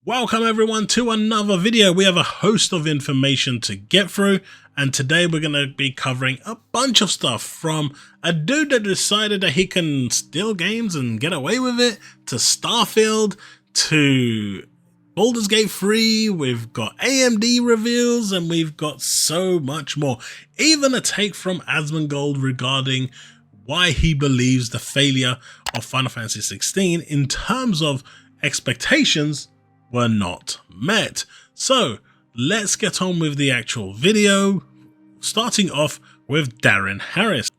Welcome everyone to another video. We have a host of information to get through, and today we're going to be covering a bunch of stuff, from a dude that decided that he can steal games and get away with it, to Starfield, to Baldur's Gate 3, we've got AMD reveals, and we've got so much more. Even a take from Asmongold regarding why he believes the failure of Final Fantasy 16 in terms of expectations were not met. So let's get on with the actual video, starting off with Darren Harris.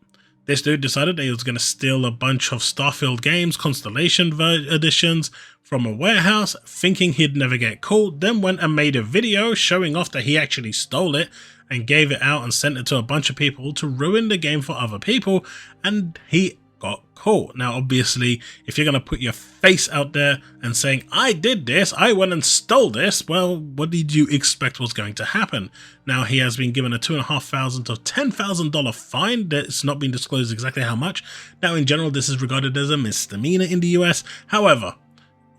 This dude decided that he was going to steal a bunch of Starfield games, Constellation editions, from a warehouse, thinking he'd never get caught, then went and made a video showing off that he actually stole it and gave it out and sent it to a bunch of people to ruin the game for other people, and he got caught. Now obviously, if you're going to put your face out there and saying, I did this, I went and stole this, well, what did you expect was going to happen? Now he has been given a $2,500 to $10,000 fine. That's not been disclosed exactly how much. Now in general, this is regarded as a misdemeanor in the US. However,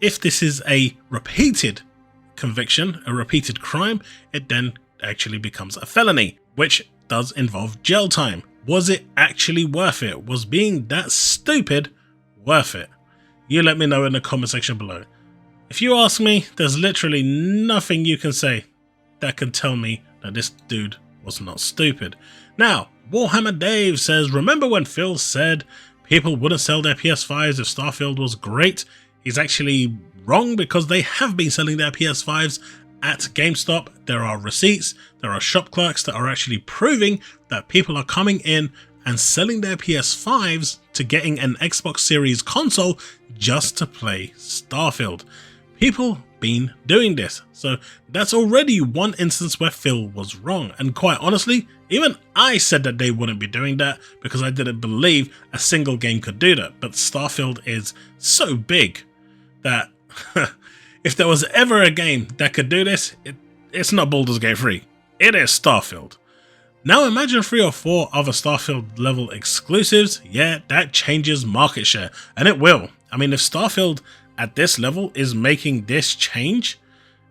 if this is a repeated conviction, a repeated crime, it then actually becomes a felony, which does involve jail time. Was it actually worth it? Was being that stupid worth it? You let me know in the comment section below. If you ask me, there's literally nothing you can say that can tell me that this dude was not stupid. Now, Warhammer Dave says, remember when Phil said people wouldn't sell their PS5s if Starfield was great? He's actually wrong, because they have been selling their PS5s at GameStop. There are receipts, there are shop clerks that are actually proving that people are coming in and selling their PS5s to getting an Xbox Series console just to play Starfield. People been doing this, so that's already one instance where Phil was wrong. And quite honestly, even I said that they wouldn't be doing that because I didn't believe a single game could do that. But Starfield is so big that if there was ever a game that could do this, it's not Baldur's Gate 3, it is Starfield. Now imagine 3 or 4 other Starfield level exclusives. Yeah, that changes market share, and it will. I mean, if Starfield at this level is making this change,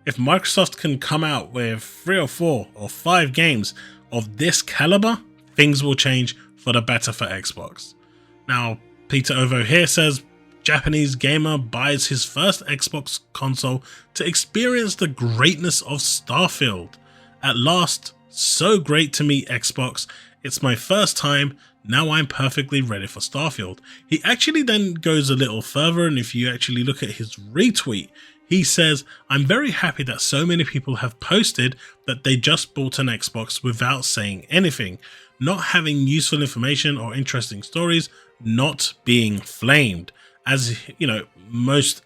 if Microsoft can come out with 3 or 4 or 5 games of this caliber, things will change for the better for Xbox. Now, Peter Ovo here says, Japanese gamer buys his first Xbox console to experience the greatness of Starfield. At last, so great to meet Xbox. It's my first time. Now I'm perfectly ready for Starfield. He actually then goes a little further, and if you actually look at his retweet, he says, I'm very happy that so many people have posted that they just bought an Xbox without saying anything, not having useful information or interesting stories, not being flamed. As you know, most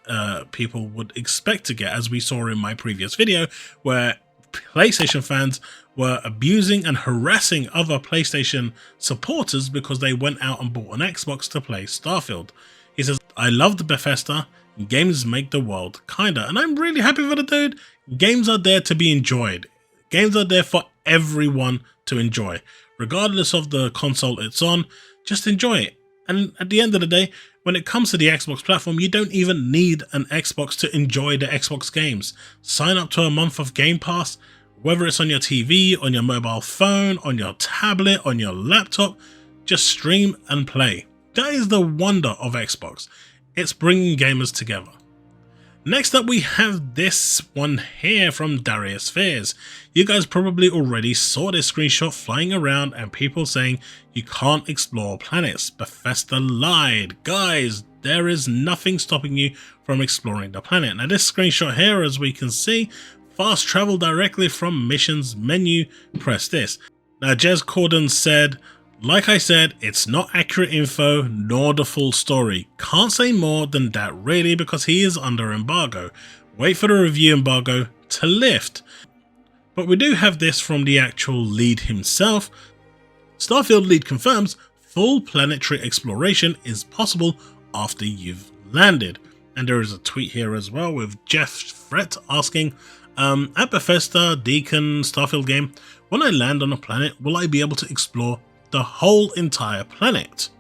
people would expect to get, as we saw in my previous video, where PlayStation fans were abusing and harassing other PlayStation supporters because they went out and bought an Xbox to play Starfield. He says, I loved Bethesda, games make the world kinda, and I'm really happy for the dude. Games are there to be enjoyed. Games are there for everyone to enjoy. Regardless of the console it's on, just enjoy it. And at the end of the day, when it comes to the Xbox platform, you don't even need an Xbox to enjoy the Xbox games. Sign up to a month of Game Pass, whether it's on your TV, on your mobile phone, on your tablet, on your laptop, just stream and play. That is the wonder of Xbox. It's bringing gamers together. Next up, we have this one here from Darius Fears. You guys probably already saw this screenshot flying around and people saying you can't explore planets. Bethesda lied. Guys, there is nothing stopping you from exploring the planet. Now this screenshot here, as we can see, fast travel directly from missions menu, press this. Now Jez Corden said, like I said, it's not accurate info nor the full story. Can't say more than that really, because he is under embargo. Wait for the review embargo to lift. But we do have this from the actual lead himself. Starfield lead confirms full planetary exploration is possible after you've landed. And there is a tweet here as well with Jeff Fret asking, at Bethesda, Deacon, Starfield game, when I land on a planet, will I be able to explore the whole entire planet?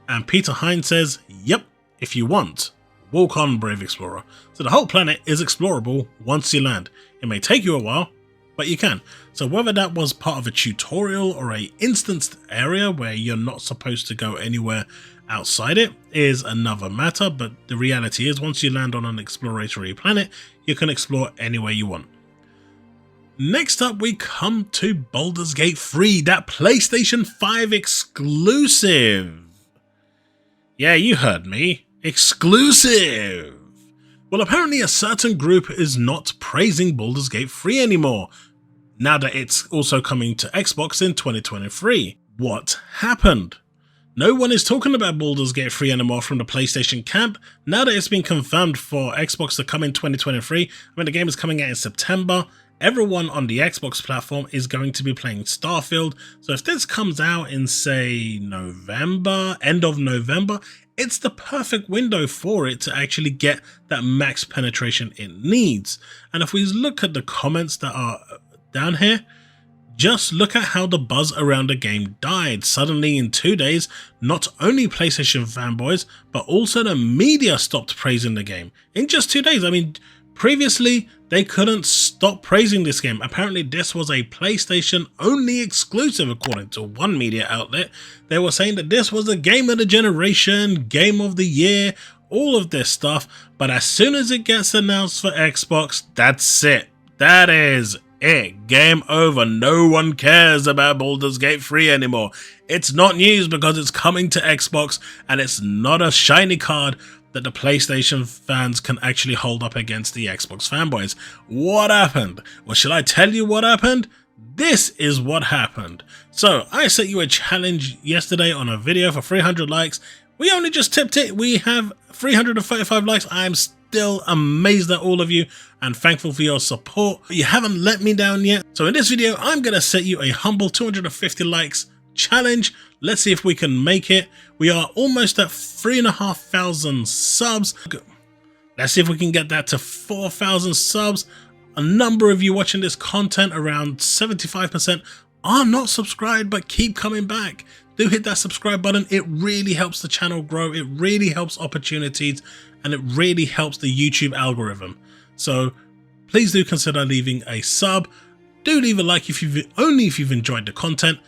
And Peter Hine says, yep, if you want. Walk on, brave explorer. So the whole planet is explorable once you land. It may take you a while, but you can. So whether that was part of a tutorial or a instanced area where you're not supposed to go anywhere outside it is another matter, but the reality is once you land on an exploratory planet, you can explore anywhere you want. Next up, we come to Baldur's Gate 3, that PlayStation 5 exclusive. Yeah, you heard me. Exclusive! Well, apparently a certain group is not praising Baldur's Gate 3 anymore, now that it's also coming to Xbox in 2023. What happened? No one is talking about Baldur's Gate 3 anymore from the PlayStation camp, now that it's been confirmed for Xbox to come in 2023. I mean, the game is coming out in September. Everyone on the Xbox platform is going to be playing Starfield, so if this comes out in, say, November, end of November, it's the perfect window for it to actually get that max penetration it needs. And if we look at the comments that are down here, just look at how the buzz around the game died. Suddenly in 2 days, not only PlayStation fanboys, but also the media stopped praising the game. In just 2 days, I mean, previously, they couldn't stop praising this game. Apparently, this was a PlayStation only exclusive, according to one media outlet. They were saying that this was a game of the generation, game of the year, all of this stuff. But as soon as it gets announced for Xbox, that's it. That is it. Game over. No one cares about Baldur's Gate 3 anymore. It's not news because it's coming to Xbox and it's not a shiny card that the PlayStation fans can actually hold up against the Xbox fanboys. What happened? Well, should I tell you what happened? This is what happened. So, I set you a challenge yesterday on a video for 300 likes. We only just tipped it. We have 335 likes. I'm still amazed at all of you and thankful for your support. You haven't let me down yet. So in this video, I'm going to set you a humble 250 likes challenge. Let's see if we can make it. We are almost at 3,500 subs. Let's see if we can get that to 4,000 subs. A number of you watching this content, around 75%, are not subscribed but keep coming back. Do hit that subscribe button. It really helps the channel grow. It really helps opportunities and it really helps the YouTube algorithm. So please do consider leaving a sub. Do leave a like if you've enjoyed the content.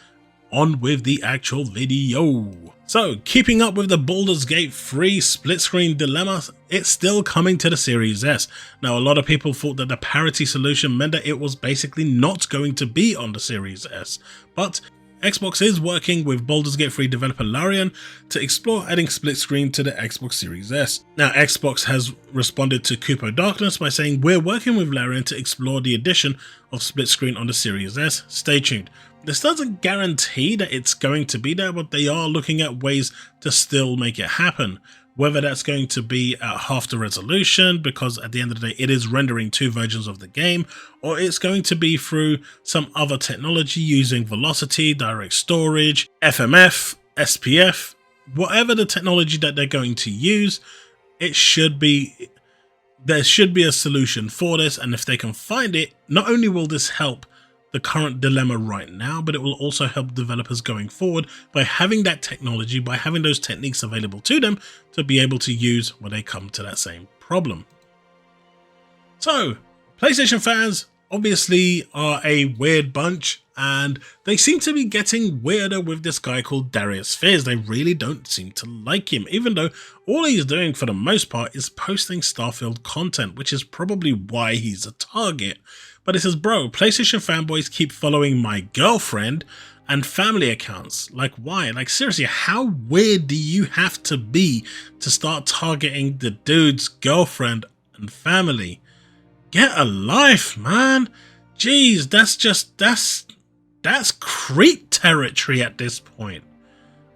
On with the actual video. So, keeping up with the Baldur's Gate 3 split screen dilemma, it's still coming to the Series S. Now, a lot of people thought that the parity solution meant that it was basically not going to be on the Series S, but Xbox is working with Baldur's Gate 3 developer Larian to explore adding split screen to the Xbox Series S. Now, Xbox has responded to Kupo Darkness by saying, "We're working with Larian to explore the addition of split screen on the Series S. Stay tuned." This doesn't guarantee that it's going to be there, but they are looking at ways to still make it happen. Whether that's going to be at half the resolution, because at the end of the day it is rendering 2 versions of the game, or it's going to be through some other technology using velocity, direct storage, FMF, SPF, whatever the technology that they're going to use, there should be a solution for this. And if they can find it, not only will this help the current dilemma right now, but it will also help developers going forward by having that technology, by having those techniques available to them to be able to use when they come to that same problem. So, PlayStation fans obviously are a weird bunch, and they seem to be getting weirder with this guy called Darius Fears. They really don't seem to like him, even though all he's doing for the most part is posting Starfield content, which is probably why he's a target. But it says, bro, PlayStation fanboys keep following my girlfriend and family accounts. Like, why? Like, seriously, how weird do you have to be to start targeting the dude's girlfriend and family? Get a life, man. Jeez, that's creep territory at this point.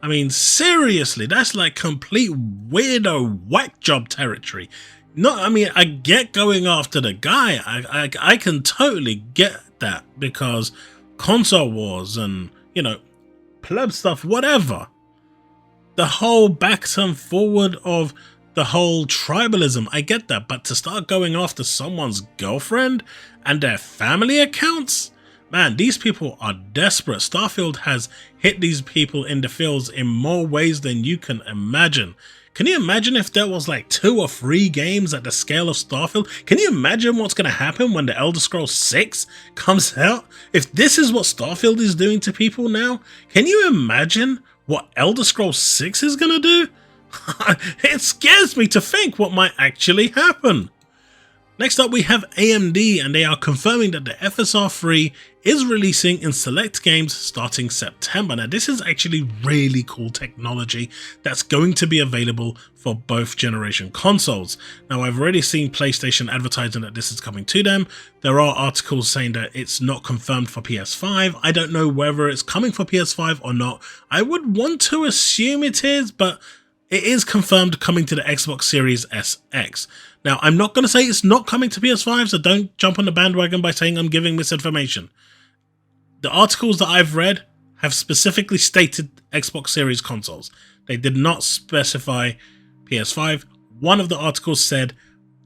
I mean, seriously, that's like complete weirdo whack job territory. No, I mean, I get going after the guy. I can totally get that because console wars and, you know, pleb stuff, whatever. The whole back and forward of the whole tribalism, I get that. But to start going after someone's girlfriend and their family accounts, man, these people are desperate. Starfield has hit these people in the feels in more ways than you can imagine. Can you imagine if there was like 2 or 3 games at the scale of Starfield? Can you imagine what's going to happen when the Elder Scrolls 6 comes out? If this is what Starfield is doing to people now, can you imagine what Elder Scrolls 6 is going to do? It scares me to think what might actually happen. Next up we have AMD, and they are confirming that the FSR3 is releasing in select games starting September. Now this is actually really cool technology that's going to be available for both generation consoles. Now I've already seen PlayStation advertising that this is coming to them. There are articles saying that it's not confirmed for PS5. I don't know whether it's coming for PS5 or not. I would want to assume it is, but it is confirmed coming to the Xbox Series SX. Now, I'm not going to say it's not coming to PS5, so don't jump on the bandwagon by saying I'm giving misinformation. The articles that I've read have specifically stated Xbox Series consoles. They did not specify PS5. One of the articles said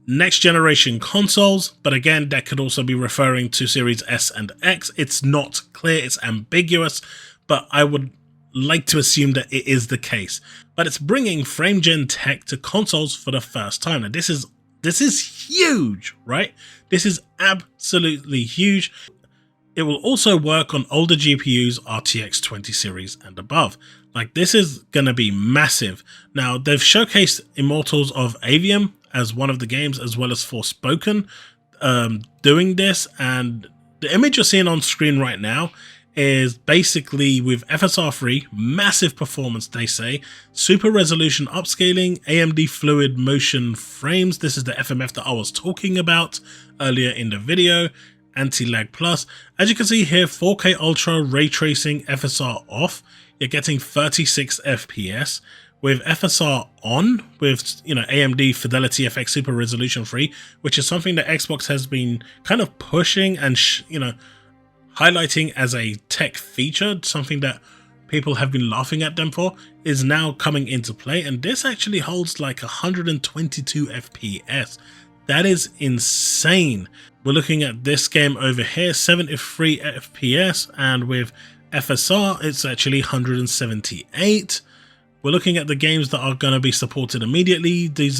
next generation consoles, but again, that could also be referring to Series S and X. It's not clear, it's ambiguous, but I would like to assume that it is the case. But it's bringing frame gen tech to consoles for the first time. Now this is huge, right? This is absolutely huge. It will also work on older GPUs, RTX 20 series and above. Like, this is going to be massive. Now, they've showcased Immortals of Avium as one of the games, as well as Forspoken doing this. And the image you're seeing on screen right now is basically with FSR3, massive performance they say, super resolution upscaling, AMD fluid motion frames, this is the FMF that I was talking about earlier in the video, anti-lag plus. As you can see here, 4K Ultra ray tracing FSR off, you're getting 36 FPS. With FSR on, with AMD Fidelity FX Super Resolution 3, which is something that Xbox has been kind of pushing and highlighting as a tech feature, something that people have been laughing at them for, is now coming into play, and this actually holds like 122 FPS. That is insane. We're looking at this game over here, 73 FPS, and with FSR it's actually 178. We're looking at the games that are going to be supported immediately. There's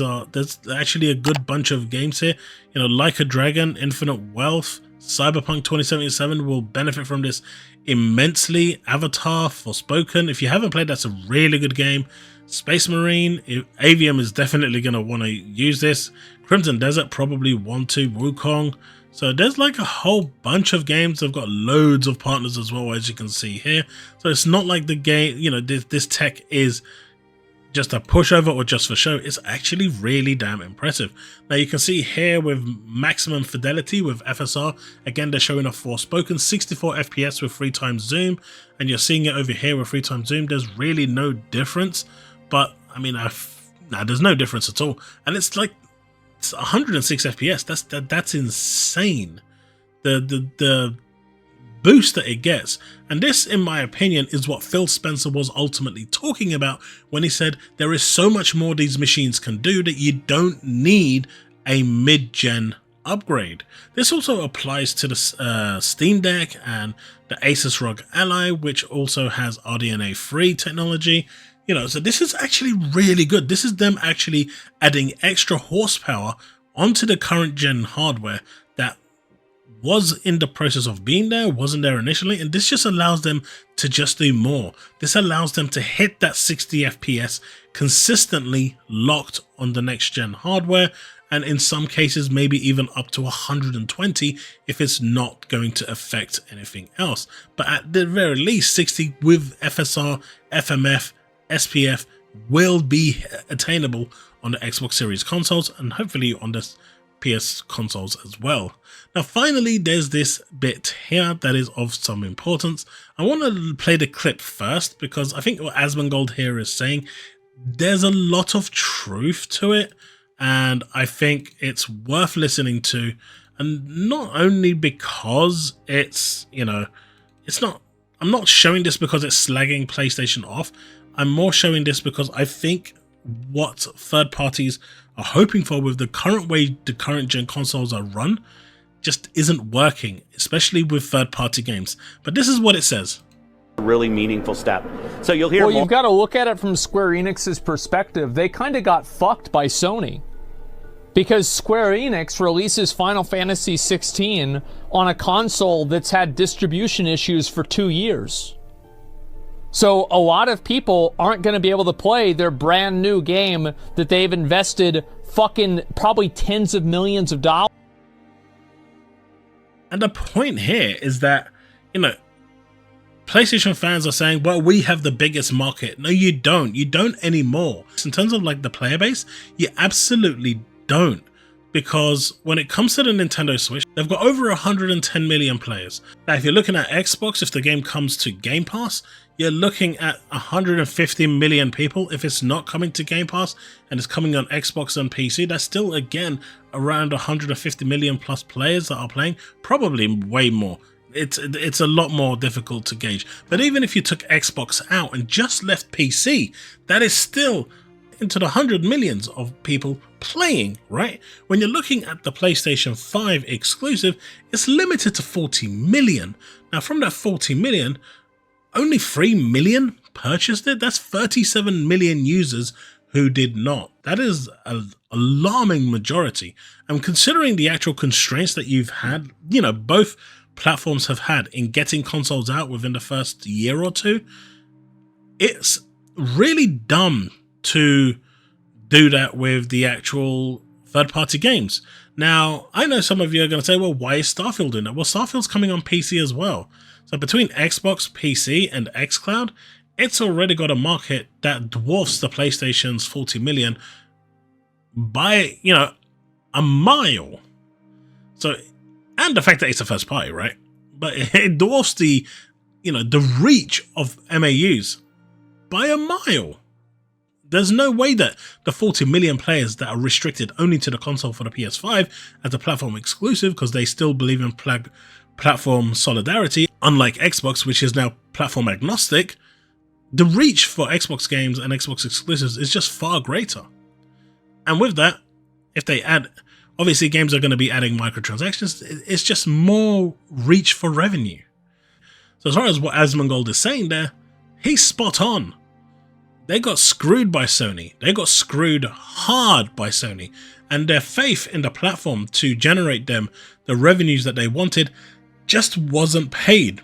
actually a good bunch of games here. Like a Dragon, Infinite Wealth, Cyberpunk 2077 will benefit from this immensely. Avatar, Forspoken, if you haven't played, that's a really good game. Space Marine, Avium is definitely going to want to use this. Crimson Desert probably want to. Wukong. So there's like a whole bunch of games. They've got loads of partners as well, as you can see here. So it's not like the game, this tech is just a pushover or just for show. It's actually really damn impressive. Now you can see here with maximum fidelity with FSR, again they're showing off Forspoken, 64 FPS with 3 times zoom, and you're seeing it over here with 3 times zoom. There's really no difference, but I mean, there's no difference at all, and it's like it's 106 FPS. That's insane. The boost that it gets, and this in my opinion is what Phil Spencer was ultimately talking about when he said there is so much more these machines can do that you don't need a mid-gen upgrade. This also applies to the Steam Deck and the Asus ROG Ally, which also has RDNA 3 technology. So this is actually really good. This is them actually adding extra horsepower onto the current gen hardware that was in the process of being there, wasn't there initially, and this just allows them to just do more. This allows them to hit that 60 FPS consistently locked on the next gen hardware, and in some cases maybe even up to 120 if it's not going to affect anything else. But at the very least, 60 with FSR, FMF, SPF will be attainable on the Xbox Series consoles and hopefully on the PS consoles as well. Now finally, there's this bit here that is of some importance. I want to play the clip first because I think what Asmongold here is saying, there's a lot of truth to it, and I think it's worth listening to, and not only because it's, I'm not showing this because it's slagging PlayStation off. I'm more showing this because I think what third parties are hoping for with the current way the current gen consoles are run just isn't working, especially with third party games. But this is what it says. really meaningful step. So you'll hear Well, you've got to look at it from Square Enix's perspective. They kind of got fucked by Sony. Because Square Enix releases Final Fantasy 16 on a console that's had distribution issues for 2 years. So a lot of people aren't going to be able to play their brand new game that they've invested fucking probably tens of millions of dollars. And the point here is that, you know, PlayStation fans are saying, well, we have the biggest market. No, you don't. You don't anymore. In terms of like the player base, you absolutely don't. Because when it comes to the Nintendo Switch, they've got over 110 million players. Now, if you're looking at Xbox, if the game comes to Game Pass, you're looking at 150 million people. If it's not coming to Game Pass and it's coming on Xbox and PC, that's still, again, around 150 million plus players that are playing, probably way more. It's a lot more difficult to gauge. But even if you took Xbox out and just left PC, that is still into the 100 millions of people playing, right? When you're looking at the PlayStation 5 exclusive, it's limited to 40 million. Now, from that 40 million, only 3 million purchased it. That's 37 million users who did not. That is an alarming majority. And considering the actual constraints that you've had, you know, both platforms have had in getting consoles out within the first year or two, it's really dumb to do that with the actual third-party games. Now, I know some of you are going to say, well, why is Starfield doing that? Well, Starfield's coming on PC as well. So between Xbox, PC, and xCloud, it's already got a market that dwarfs the PlayStation's 40 million by, you know, a mile. So, and the fact that it's a first party, right? But it dwarfs the, you know, the reach of MAUs by a mile. There's no way that the 40 million players that are restricted only to the console for the PS5 as a platform exclusive, because they still believe in platform solidarity, unlike Xbox, which is now platform agnostic, the reach for Xbox games and Xbox exclusives is just far greater. And with that, if they add, obviously games are going to be adding microtransactions, it's just more reach for revenue. So as far as what Asmongold is saying there, he's spot on. They got screwed by Sony. They got screwed hard by Sony, and their faith in the platform to generate them the revenues that they wanted just wasn't paid.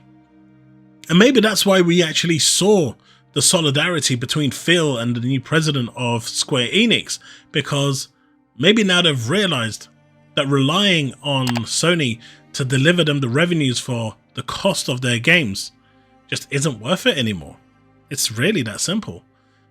And maybe that's why we actually saw the solidarity between Phil and the new president of Square Enix, because maybe now they've realized that relying on Sony to deliver them the revenues for the cost of their games just isn't worth it anymore. It's really that simple.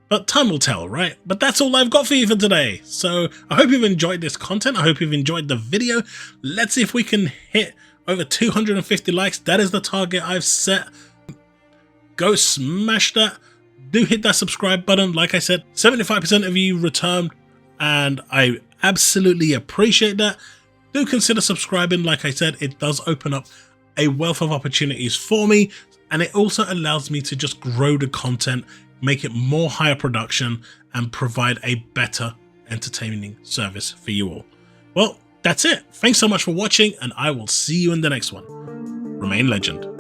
But time will tell, right? But that's all I've got for you for today. So I hope you've enjoyed this content. I hope you've enjoyed the video. Let's see if we can hit over 250 likes. That is the target I've set. Go smash that. Do hit that subscribe button. Like I said, 75% of you returned, and I absolutely appreciate that. Do consider subscribing. Like I said, it does open up a wealth of opportunities for me, and it also allows me to just grow the content, make it more higher production, and provide a better entertaining service for you all. Well, that's it. Thanks so much for watching, and I will see you in the next one. Remain legend.